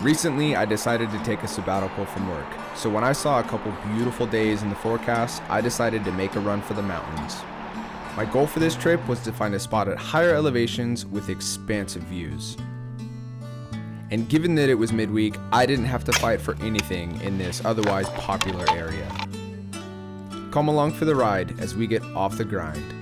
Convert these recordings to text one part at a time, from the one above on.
Recently, I decided to take a sabbatical from work, so when I saw a couple beautiful days in the forecast, I decided to make a run for the mountains. My goal for this trip was to find a spot at higher elevations with expansive views. And given that it was midweek, I didn't have to fight for anything in this otherwise popular area. Come along for the ride as we get off the grind.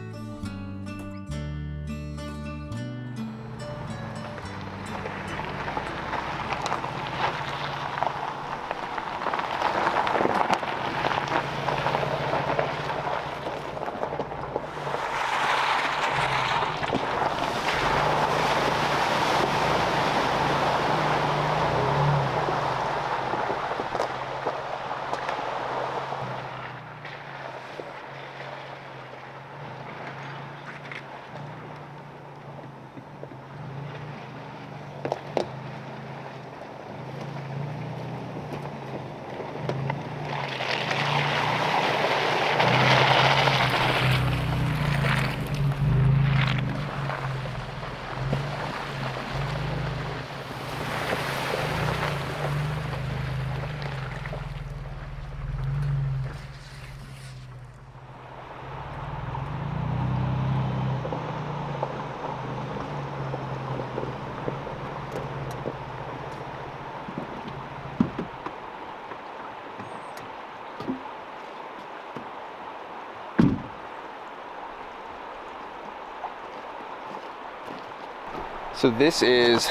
So this is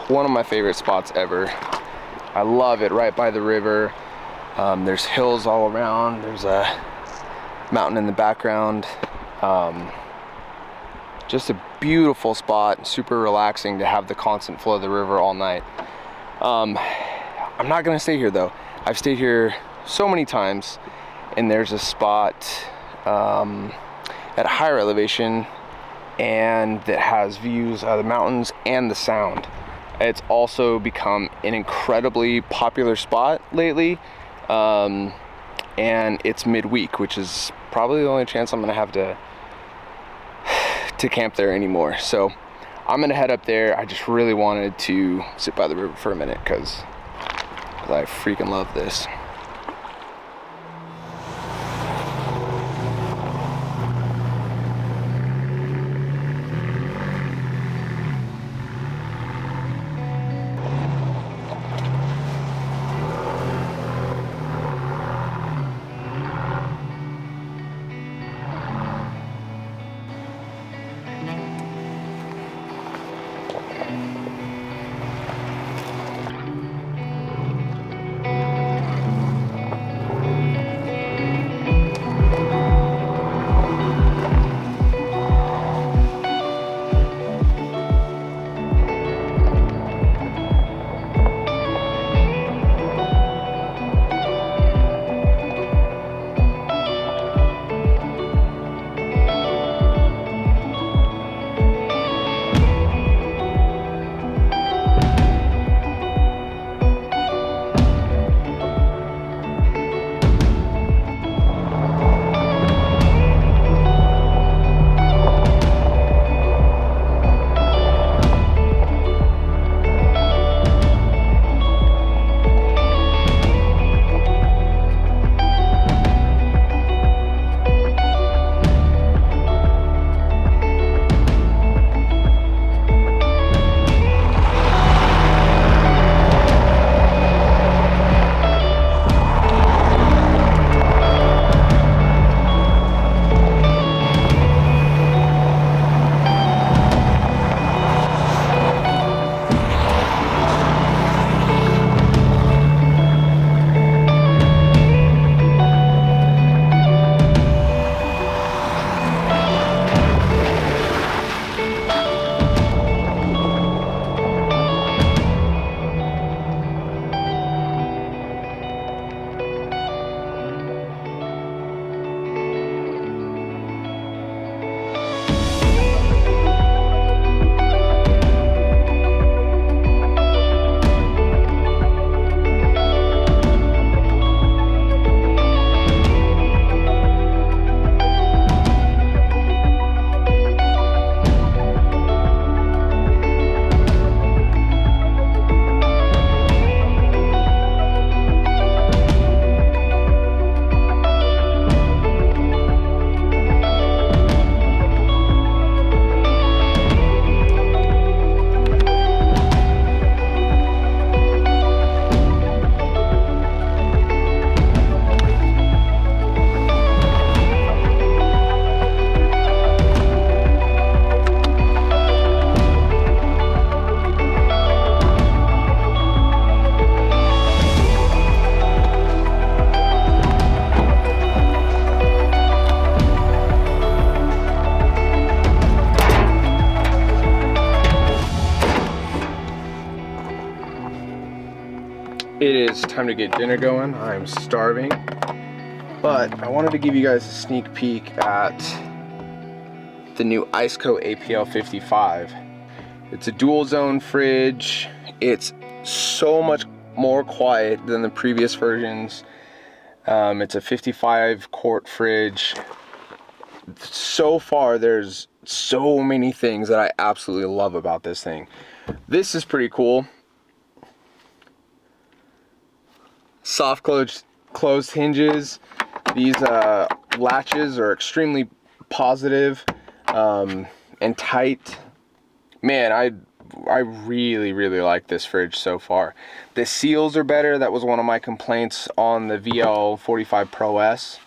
one of my favorite spots ever. I love it, right by the river. There's hills all around. There's a mountain in the background. Just a beautiful spot, super relaxing to have the constant flow of the river all night. I'm not gonna stay here though. I've stayed here so many times, and there's a spot at a higher elevation and that has views of the mountains and the sound. It's also become an incredibly popular spot lately, and it's midweek, which is probably the only chance I'm gonna have to camp there anymore. So I'm gonna head up there. I just really wanted to sit by the river for a minute because I freaking love this. It is time to get dinner going. I'm starving. But I wanted to give you guys a sneak peek at the new Iceco APL 55. It's a dual zone fridge. It's so much more quiet than the previous versions. It's a 55 quart fridge. So far, there's so many things that I absolutely love about this thing. This is pretty cool. Soft closed hinges. These latches are extremely positive and tight. Man, I really like this fridge so far. The seals are better. That was one of my complaints on the VL45 Pro S.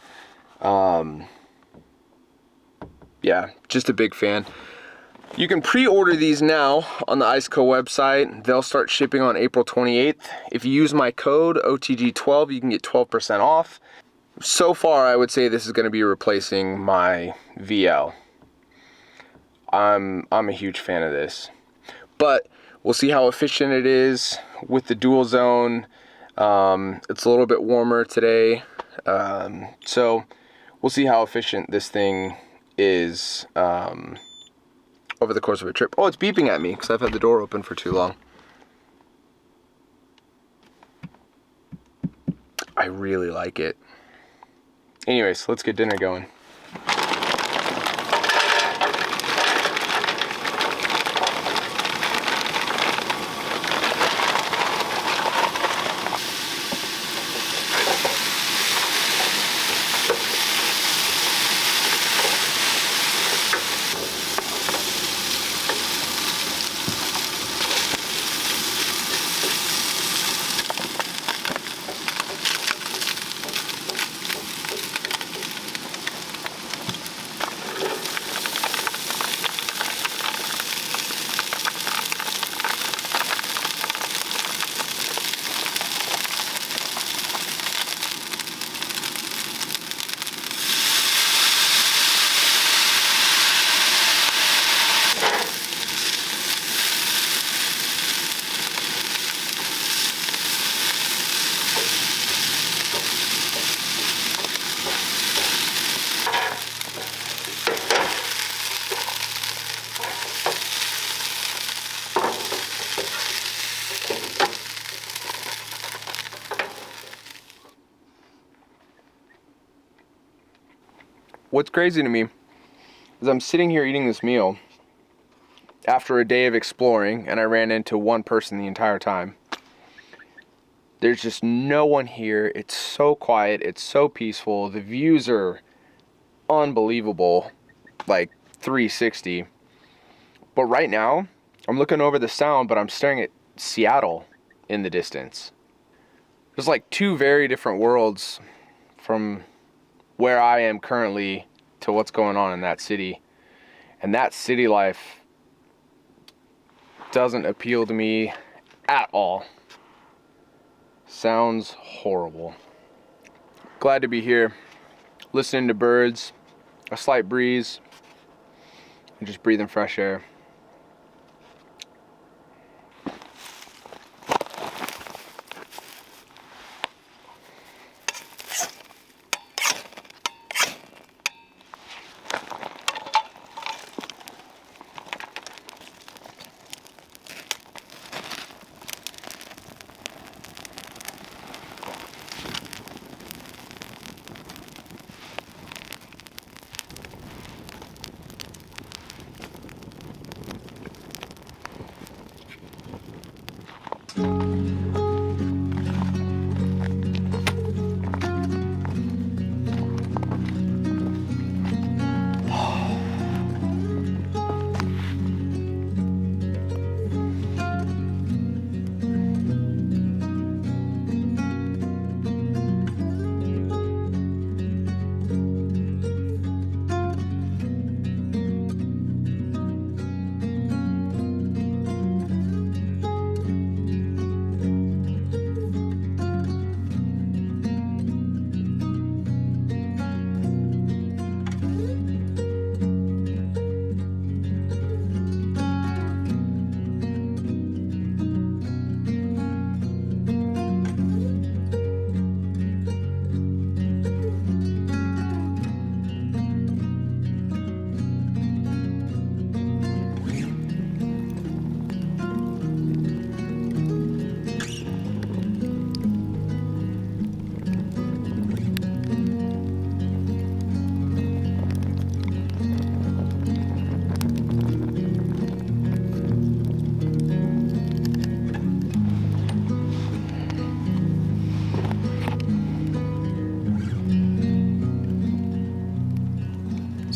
Yeah, just a big fan. You can pre-order these now on the Iceco website. They'll start shipping on April 28th. If you use my code OTG12, you can get 12% off. So far, I would say this is going to be replacing my VL. I'm a huge fan of this. But we'll see how efficient it is with the dual zone. It's a little bit warmer today. So we'll see how efficient this thing is over the course of a trip. Oh, it's beeping at me because I've had the door open for too long. I really like it. Anyways, let's get dinner going. What's crazy to me is I'm sitting here eating this meal after a day of exploring, and I ran into one person the entire time. There's just no one here. It's so quiet. It's so peaceful. The views are unbelievable, like 360. But right now, I'm looking over the sound, but I'm staring at Seattle in the distance. There's like two very different worlds from where I am currently to what's going on in that city. And that city life doesn't appeal to me at all. Sounds horrible. Glad to be here, listening to birds, a slight breeze, and just breathing fresh air.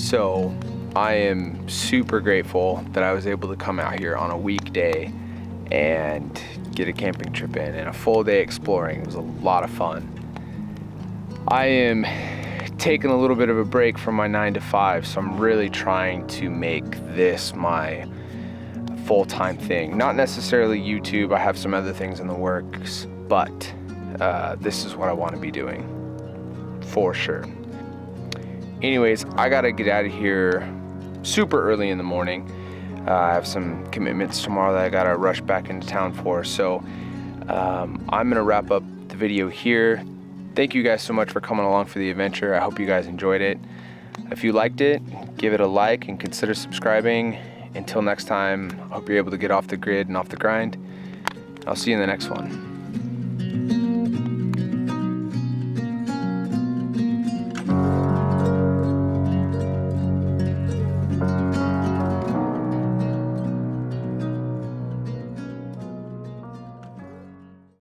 So I am super grateful that I was able to come out here on a weekday and get a camping trip in and a full day exploring. It was a lot of fun. I am taking a little bit of a break from my 9 to 5, so I'm really trying to make this my full-time thing. Not necessarily YouTube, I have some other things in the works, but this is what I want to be doing for sure. Anyways, I gotta get out of here super early in the morning. I have some commitments tomorrow that I gotta rush back into town for, so I'm gonna wrap up the video here. Thank you guys so much for coming along for the adventure. I hope you guys enjoyed it. If you liked it, give it a like and consider subscribing. Until next time, I hope you're able to get off the grid and off the grind. I'll see you in the next one.